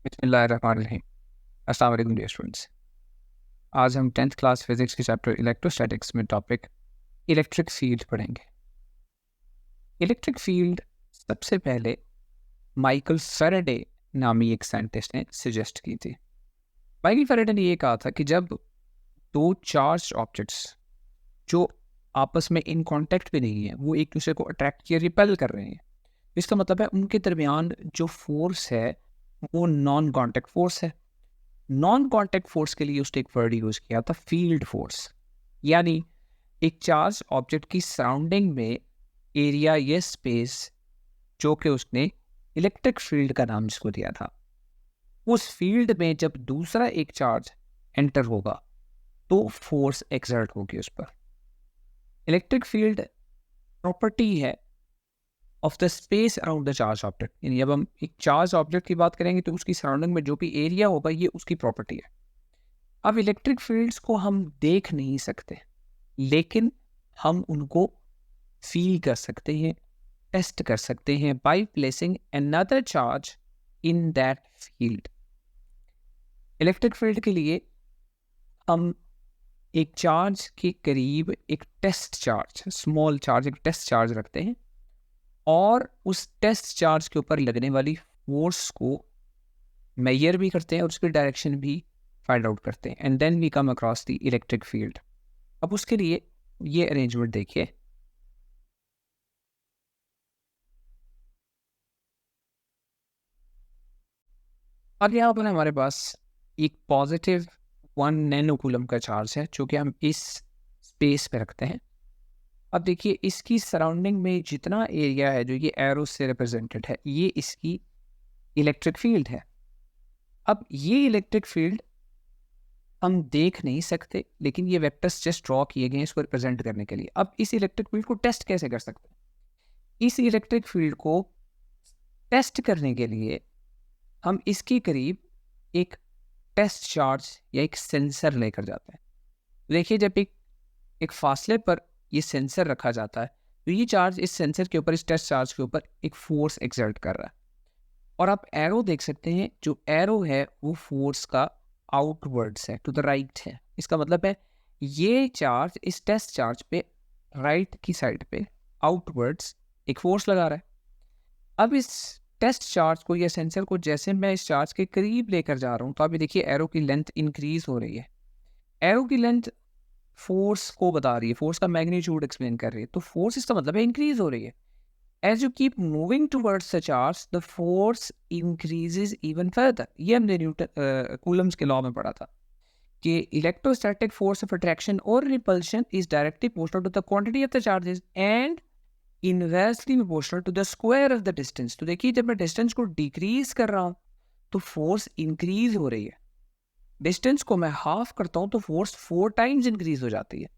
बिस्मिल्लाहिर्रहमानिर्रहीम। अस्सलाम वालेकुम डियर स्टूडेंट्स। आज हम 10th क्लास फिजिक्स के चैप्टर इलेक्ट्रोस्टैटिक्स में टॉपिक इलेक्ट्रिक फील्ड पढ़ेंगे। इलेक्ट्रिक फील्ड सबसे पहले माइकल फैराडे नामी एक साइंटिस्ट ने सजेस्ट की थी। माइकल फैराडे ने ये कहा था कि जब दो चार्ज ऑब्जेक्ट्स जो आपस में इन कांटेक्ट भी नहीं है, वो एक दूसरे को अट्रैक्ट या रिपेल कर रहे हैं, इसका मतलब है उनके दरमियान जो फोर्स है वो नॉन कांटेक्ट फोर्स है। नॉन कांटेक्ट फोर्स के लिए उसने एक वर्ड यूज किया था, फील्ड फोर्स। यानी एक चार्ज ऑब्जेक्ट की सराउंडिंग में एरिया या स्पेस जो कि उसने इलेक्ट्रिक फील्ड का नाम जिसको दिया था, उस फील्ड में जब दूसरा एक चार्ज एंटर होगा तो फोर्स एक्सर्ट होगी उस पर। इलेक्ट्रिक फील्ड प्रॉपर्टी है of the space around the charge object. यानी जब हम एक चार्ज ऑब्जेक्ट की बात करेंगे तो उसकी सराउंडिंग में जो भी एरिया होगा ये उसकी प्रॉपर्टी है। अब इलेक्ट्रिक फील्ड्स को हम देख नहीं सकते, लेकिन हम उनको फील कर सकते हैं, टेस्ट कर सकते हैं by placing another charge in that field. Electric field के लिए हम एक चार्ज के करीब एक टेस्ट चार्ज, स्मॉल चार्ज, एक टेस्ट चार्ज रखते हैं और उस टेस्ट चार्ज के ऊपर लगने वाली फोर्स को मेजर भी करते हैं और उसकी डायरेक्शन भी फाइंड आउट करते हैं, and then we come across the electric field. अब उसके लिए ये अरेंजमेंट देखिए। अब यहाँ पर हमारे पास एक पॉजिटिव 1 नैनो कूलम का चार्ज है जो कि हम इस स्पेस पे रखते हैं। अब देखिए इसकी सराउंडिंग में जितना एरिया है जो ये एरो से रिप्रेजेंटेड है, ये इसकी इलेक्ट्रिक फील्ड है। अब ये इलेक्ट्रिक फील्ड हम देख नहीं सकते, लेकिन ये वेक्टर्स जस्ट ड्रॉ किए गए हैं इसको रिप्रेजेंट करने के लिए। अब इस इलेक्ट्रिक फील्ड को टेस्ट कैसे कर सकते हैं? इस इलेक्ट्रिक फील्ड को टेस्ट करने के लिए हम इसके करीब एक टेस्ट चार्ज या एक सेंसर लेकर जाते हैं। देखिए जब एक फासले पर ये सेंसर रखा जाता है तो ये चार्ज इस सेंसर के ऊपर, इस टेस्ट चार्ज के ऊपर एक फोर्स एक्सर्ट कर रहा है। और आप एरो देख सकते हैं, जो एरो है वो फोर्स का आउटवर्ड्स है, टू द राइट है। इसका मतलब है ये चार्ज इस टेस्ट चार्ज पे राइट की साइड पे आउटवर्ड्स एक फोर्स लगा रहा है। अब इस टेस्ट चार्ज को या सेंसर को जैसे मैं इस चार्ज के करीब लेकर जा रहा हूँ तो अभी देखिए एरो की लेंथ इंक्रीज हो रही है। एरो की लेंथ फोर्स को बता रही है, फोर्स का मैग्नीट्यूड एक्सप्लेन कर रही है, तो फोर्स इसका मतलब है इंक्रीज हो रही है। As you keep moving towards the charge the force increases even further. ये हमने न्यूटन कूलम्स के लॉ में पढ़ा था कि इलेक्ट्रोस्टैटिक फोर्स ऑफ अट्रैक्शन और repulsion is directly proportional to the quantity of the charges and inversely proportional to the square of the distance. तो देखिए जब मैं डिस्टेंस को डिक्रीज कर रहा हूँ तो फोर्स इंक्रीज हो रही है, डिस्टेंस को मैं हाफ करता हूँ तो फोर्स 4 टाइम्स इंक्रीज हो जाती है।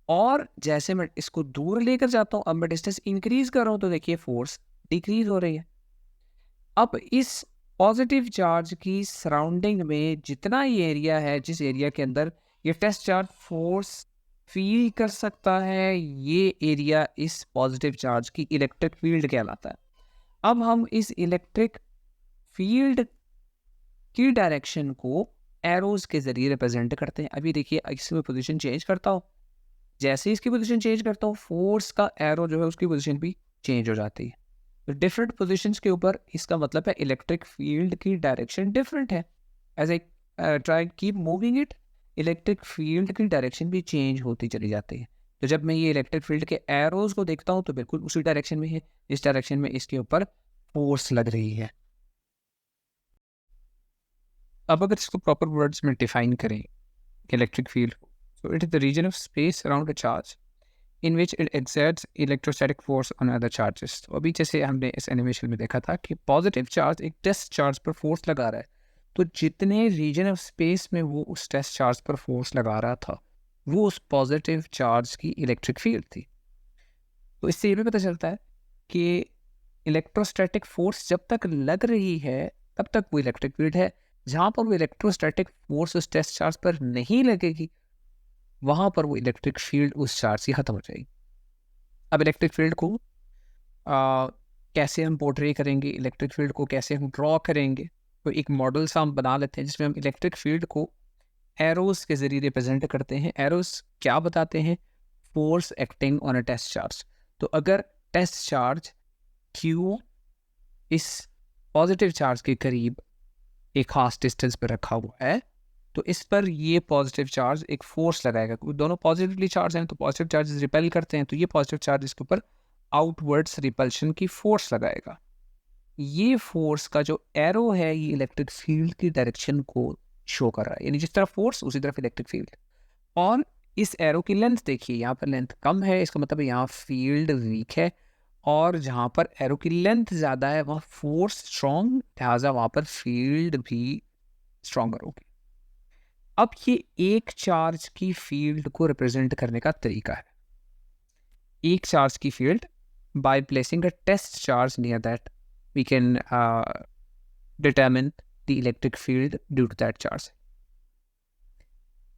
और जैसे मैं इसको दूर लेकर जाता हूँ, अब मैं डिस्टेंस इंक्रीज कर रहा हूँ तो देखिए फोर्स डिक्रीज हो रही है। अब इस पॉजिटिव चार्ज की सराउंडिंग में जितना ये एरिया है, जिस एरिया के अंदर ये टेस्ट चार्ज फोर्स फील कर सकता है, ये एरिया इस पॉजिटिव चार्ज की इलेक्ट्रिक फील्ड कहलाता है। अब हम इस इलेक्ट्रिक फील्ड की डायरेक्शन को एरोज के जरिए रिप्रेजेंट करते हैं। अभी देखिए इसमें पोजीशन चेंज करता हूँ, जैसे इसकी पोजीशन चेंज करता हूँ फोर्स का एरो जो है उसकी पोजीशन भी चेंज हो जाती है। तो डिफरेंट पोजीशंस के ऊपर इसका मतलब है इलेक्ट्रिक फील्ड की डायरेक्शन डिफरेंट है। As I try keep moving it, electric field की डायरेक्शन भी चेंज होती चली जाती है। तो जब मैं ये इलेक्ट्रिक फील्ड के एरोज को देखता हूँ तो बिल्कुल उसी डायरेक्शन में है, इस डायरेक्शन में इसके ऊपर फोर्स लग रही है। अब अगर इसको प्रॉपर वर्ड्स में डिफाइन करें इलेक्ट्रिक फील्ड को, so it is the region of space around a charge in which it exerts electrostatic force on other charges। तो अभी जैसे हमने इस एनिमेशन में देखा था कि पॉजिटिव चार्ज एक टेस्ट चार्ज पर फोर्स लगा रहा है, तो जितने रीजन ऑफ स्पेस में वो उस टेस्ट चार्ज पर फोर्स लगा रहा था वो उस पॉजिटिव चार्ज की इलेक्ट्रिक फील्ड थी। तो इससे ये भी पता चलता है कि इलेक्ट्रोस्टैटिक फोर्स जब तक लग रही है तब तक वो इलेक्ट्रिक फील्ड है। जहाँ पर वो इलेक्ट्रोस्टैटिक फोर्स उस टेस्ट चार्ज पर नहीं लगेगी वहाँ पर वो इलेक्ट्रिक फील्ड उस चार्ज से खत्म हो जाएगी। अब इलेक्ट्रिक फील्ड को कैसे हम पोर्ट्रे करेंगे, इलेक्ट्रिक फील्ड को कैसे हम ड्रॉ करेंगे, तो एक मॉडल सा हम बना लेते हैं जिसमें हम इलेक्ट्रिक फील्ड को एरोस के जरिए रिप्रेजेंट करते हैं। एरोस क्या बताते हैं? Force acting on a test charge. तो अगर टेस्ट चार्ज Q इस पॉजिटिव चार्ज के करीब एक खास डिस्टेंस पर रखा हुआ है, तो इस पर ये पॉजिटिव चार्ज एक फोर्स लगाएगा, क्योंकि दोनों पॉजिटिवली चार्ज हैं, तो पॉजिटिव चार्जेस रिपेल करते हैं, तो ये पॉजिटिव चार्ज इसके ऊपर आउटवर्ड्स रिपल्शन की फोर्स लगाएगा। ये फोर्स का जो एरो है ये इलेक्ट्रिक फील्ड की डायरेक्शन को शो कर रहा है, यानी जिस तरफ फोर्स उसी तरफ इलेक्ट्रिक फील्ड। और इस एरो की लेंथ देखिए, यहाँ पर लेंथ कम है, इसका मतलब यहाँ फील्ड वीक है, और जहाँ पर एरो की लेंथ ज़्यादा है वहाँ फोर्स स्ट्रॉन्ग, लिहाजा वहाँ पर फील्ड भी स्ट्रॉन्गर होगी। अब ये एक चार्ज की फील्ड को रिप्रेजेंट करने का तरीका है। एक चार्ज की field, by placing a test charge near that we can determine the electric field due to that charge.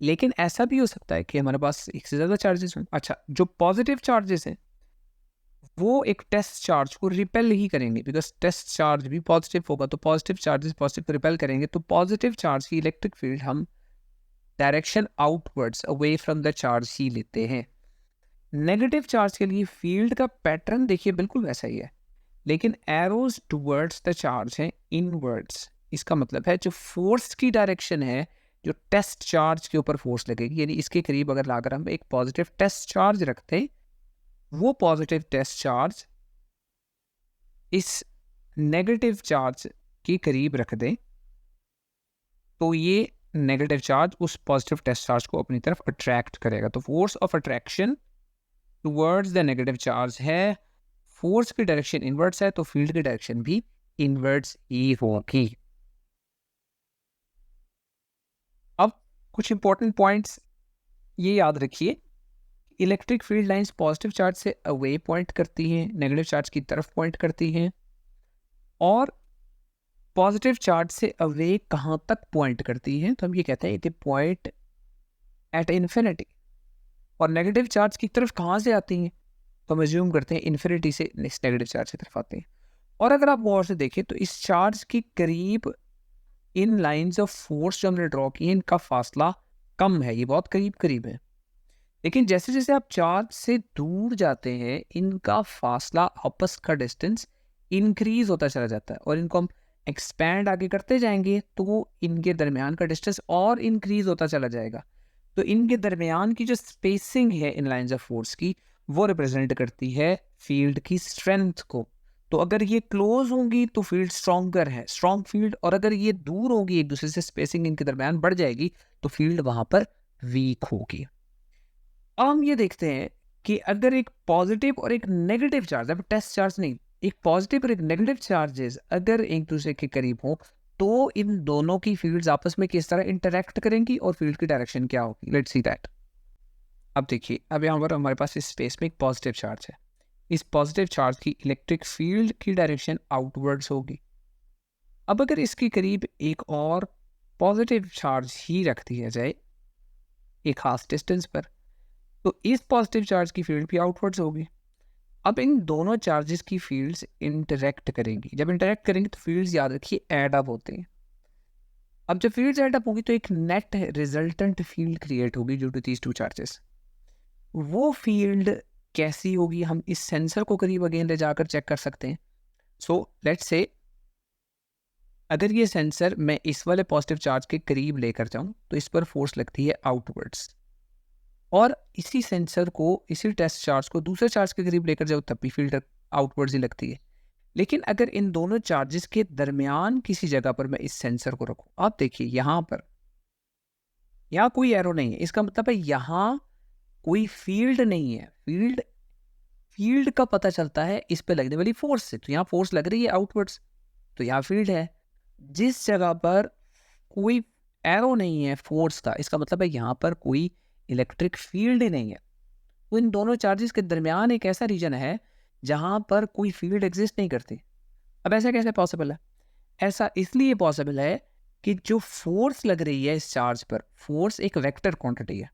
लेकिन ऐसा भी हो सकता है कि हमारे पास एक से ज़्यादा चार्जेस हों। अच्छा, जो पॉजिटिव चार्जेस हैं वो एक टेस्ट चार्ज को रिपेल ही करेंगे, बिकॉज टेस्ट चार्ज भी पॉजिटिव होगा, तो पॉजिटिव चार्जेस पॉजिटिव को रिपेल करेंगे, तो पॉजिटिव चार्ज की इलेक्ट्रिक फील्ड हम direction outwards away from the charge ही लेते हैं। नेगेटिव चार्ज के लिए फील्ड का पैटर्न देखिए बिल्कुल वैसा ही है, लेकिन एरोज टुवर्ड्स द चार्ज है इनवर्ड्स। इसका मतलब है जो फोर्स की डायरेक्शन है, जो टेस्ट चार्ज के ऊपर फोर्स लगेगी, यानी इसके करीब अगर लाकर हम एक पॉजिटिव टेस्ट चार्ज रखते हैं, वो पॉजिटिव टेस्ट चार्ज इस नेगेटिव चार्ज के करीब रख दें, तो ये नेगेटिव चार्ज उस पॉजिटिव टेस्ट चार्ज को अपनी तरफ अट्रैक्ट करेगा। तो force of attraction towards the negative charge है, फोर्स की डायरेक्शन इनवर्ड्स है, तो फील्ड की डायरेक्शन भी इनवर्ड्स ही होगी। अब कुछ इंपॉर्टेंट पॉइंट्स ये याद रखिए, electric field lines positive charge से अवे पॉइंट करती हैं, नेगेटिव चार्ज की तरफ पॉइंट करती हैं, और पॉजिटिव चार्ज से अवे कहाँ तक पॉइंट करती हैं, तो हम ये कहते हैं कि पॉइंट एट इन्फिनिटी। और नेगेटिव चार्ज की तरफ कहाँ से आती हैं, तो हम एज्यूम करते हैं इन्फिनिटी से नेगेटिव चार्ज की तरफ आती हैं। और अगर आप गौर से देखें तो इस चार्ज के करीब इन लाइंस ऑफ फोर्स जो हमने ड्रॉ की है, इनका फासला कम है, ये बहुत करीब करीब है। लेकिन जैसे जैसे आप चार्ज से दूर जाते हैं, इनका फासला, आपस का डिस्टेंस इंक्रीज होता चला जाता है, और इनको हम एक्सपैंड आगे करते जाएंगे तो इनके दरमियान का डिस्टेंस और इंक्रीज होता चला जाएगा। तो इनके दरमियान की जो स्पेसिंग है इन लाइंस ऑफ फोर्स की, वो रिप्रेजेंट करती है फील्ड की स्ट्रेंथ को। तो अगर ये क्लोज होंगी तो फील्ड स्ट्रॉन्गर है, स्ट्रॉन्ग फील्ड, और अगर ये दूर होगी एक दूसरे से, स्पेसिंग इनके दरमियान बढ़ जाएगी, तो फील्ड वहां पर वीक होगी। अब हम ये देखते हैं कि अगर एक पॉजिटिव और एक नेगेटिव चार्ज, अब टेस्ट चार्ज नहीं, एक पॉजिटिव और एक नेगेटिव चार्जेस अगर एक दूसरे के करीब हो, तो इन दोनों की फील्ड्स आपस में किस तरह इंटरेक्ट करेंगी और फील्ड की डायरेक्शन क्या होगी। Let's see that. अब देखिए, अब यहाँ पर हमारे पास इस स्पेस में एक पॉजिटिव चार्ज है, इस पॉजिटिव चार्ज की इलेक्ट्रिक फील्ड की डायरेक्शन आउटवर्ड्स होगी। अब अगर इसके करीब एक और पॉजिटिव चार्ज ही रख दिया जाए एक खास डिस्टेंस पर, तो इस पॉजिटिव चार्ज की फील्ड भी आउटवर्ड्स होगी। अब इन दोनों चार्जेस की फील्ड्स इंटरेक्ट करेंगी, जब इंटरेक्ट करेंगी तो फील्ड्स याद रखिए एड अप होते हैं। अब जब फील्ड्स एड अप होगी तो एक नेट रिजल्टेंट फील्ड क्रिएट होगी due to these two charges. वो फील्ड कैसी होगी, हम इस सेंसर को करीब अगेन ले जाकर चेक कर सकते हैं। सो लेट्स से अगर ये सेंसर मैं इस वाले पॉजिटिव चार्ज के करीब लेकर जाऊं, तो इस पर फोर्स लगती है आउटवर्ड्स, और इसी सेंसर को, इसी टेस्ट चार्ज को दूसरे चार्ज के करीब लेकर जाओ, तब भी फील्ड आउटवर्ड्स ही लगती है। लेकिन अगर इन दोनों चार्जेस के दरमियान किसी जगह पर मैं इस सेंसर को रखूं, आप देखिए यहाँ पर, यहाँ कोई एरो नहीं है, इसका मतलब है यहाँ कोई फील्ड नहीं है। फील्ड का पता चलता है इस पे लगने वाली फोर्स से, तो यहाँ फोर्स लग रही है आउटवर्ड्स, तो यहाँ फील्ड है। जिस जगह पर कोई एरो नहीं है फोर्स का, इसका मतलब है यहाँ पर कोई इलेक्ट्रिक फील्ड ही नहीं है। तो इन दोनों चार्जेस के दरमियान एक ऐसा रीजन है जहां पर कोई फील्ड एग्जिस्ट नहीं करती। अब ऐसा कैसे पॉसिबल है? ऐसा इसलिए पॉसिबल है कि जो फोर्स लग रही है इस चार्ज पर, फोर्स एक वेक्टर क्वांटिटी है,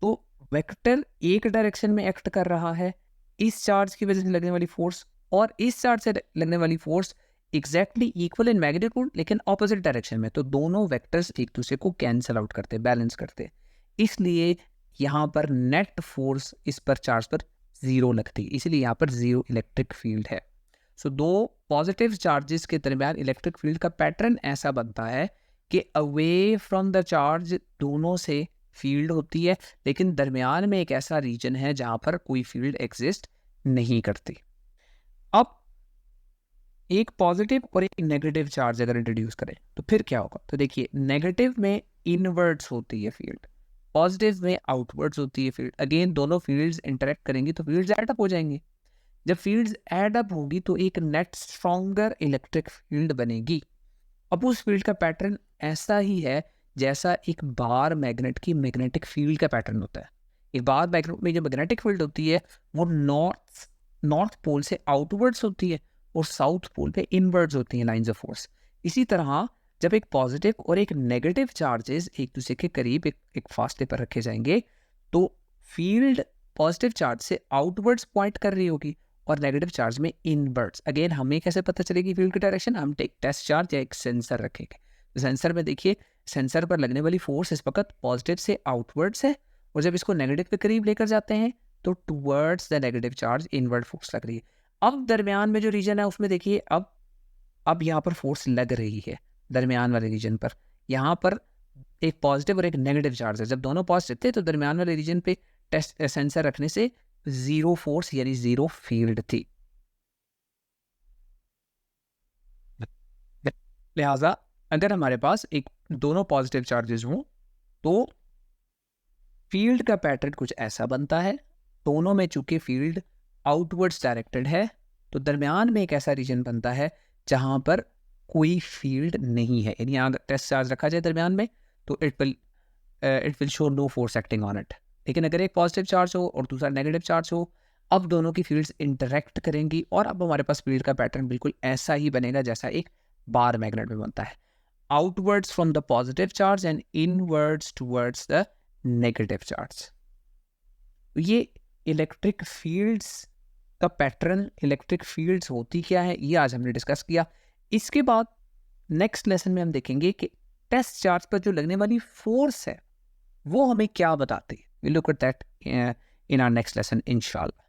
तो वेक्टर एक डायरेक्शन में एक्ट कर रहा है इस चार्ज की वजह से लगने वाली फोर्स, और इस चार्ज से लगने वाली force exactly equal in magnitude लेकिन ऑपोजिट डायरेक्शन में, तो दोनों वेक्टर्स एक दूसरे को कैंसल आउट करते, बैलेंस करते, इसलिए यहाँ पर नेट फोर्स इस पर चार्ज पर जीरो लगती है, इसलिए यहाँ पर जीरो इलेक्ट्रिक फील्ड है। सो दो पॉजिटिव चार्जेस के दरमियान इलेक्ट्रिक फील्ड का पैटर्न ऐसा बनता है कि अवे फ्रॉम द चार्ज दोनों से फील्ड होती है, लेकिन दरमियान में एक ऐसा रीजन है जहाँ पर कोई फील्ड एग्जिस्ट नहीं करती। अब एक पॉजिटिव और एक नेगेटिव चार्ज अगर इंट्रोड्यूस करें तो फिर क्या होगा, तो देखिए नेगेटिव में इनवर्ड्स होती है फील्ड, पॉजिटिव में आउटवर्ड्स होती है फील्ड। अगेन दोनों फील्ड्स इंटरेक्ट करेंगी तो फील्ड्स एड अप हो जाएंगे। जब फील्ड्स एड अप होगी तो एक नेट स्ट्रॉन्गर इलेक्ट्रिक फील्ड बनेगी। अब उस फील्ड का पैटर्न ऐसा ही है जैसा एक बार मैग्नेट की मैग्नेटिक फील्ड का पैटर्न होता है। एक बार मैग्नेट में जो मैग्नेटिक फील्ड होती है वो नॉर्थ पोल से आउटवर्ड्स होती है और साउथ पोल पे इनवर्ड्स होती हैं लाइंस ऑफ फोर्स। इसी तरह जब एक पॉजिटिव और एक नेगेटिव चार्जेस एक दूसरे के करीब एक फासले पर रखे जाएंगे तो फील्ड पॉजिटिव चार्ज से आउटवर्ड्स पॉइंट कर रही होगी और नेगेटिव चार्ज में इनवर्ड्स। अगेन हमें कैसे पता चलेगी फील्ड की डायरेक्शन, हम एक टेस्ट चार्ज या एक सेंसर रखेंगे। तो सेंसर में देखिए सेंसर पर लगने वाली फोर्स इस वक्त पॉजिटिव से आउटवर्ड्स है और जब इसको नेगेटिव के करीब लेकर जाते हैं तो towards the negative charge inward force लग रही है। अब दरमियान में जो रीजन है उसमें देखिए अब यहाँ पर फोर्स लग रही है दरमियान वाले रीजन पर। यहाँ पर एक पॉजिटिव और एक नेगेटिव चार्ज है, जब दोनों पॉजिटिव थे तो दरमियान वाले रीजन पे टेस्ट सेंसर रखने से जीरो फोर्स यानी जीरो फील्ड थी। लिहाजा अगर हमारे पास एक दोनों पॉजिटिव चार्जेस हों तो फील्ड का पैटर्न कुछ ऐसा बनता है। दोनों में चूंकि फील्ड आउटवर्ड्स डायरेक्टेड है तो दरमियान में एक ऐसा रीजन बनता है जहां पर कोई फील्ड नहीं है, यानी अगर टेस्ट चार्ज रखा जाए दरमियान में तो it will show no force acting on it. लेकिन अगर एक पॉजिटिव चार्ज हो और दूसरा नेगेटिव चार्ज हो, अब दोनों की फील्ड्स इंटरेक्ट करेंगी और अब हमारे पास फील्ड का पैटर्न बिल्कुल ऐसा ही बनेगा जैसा एक बार मैग्नेट में बनता है, outwards from the positive charge and inwards towards the negative charge. ये इलेक्ट्रिक फील्ड्स का पैटर्न, इलेक्ट्रिक फील्ड्स होती क्या है, ये आज हमने डिस्कस किया। इसके बाद नेक्स्ट लेसन में हम देखेंगे कि टेस्ट चार्ज पर जो लगने वाली फोर्स है वो हमें क्या बताती है। We look at that in our next lesson इंशाल्लाह।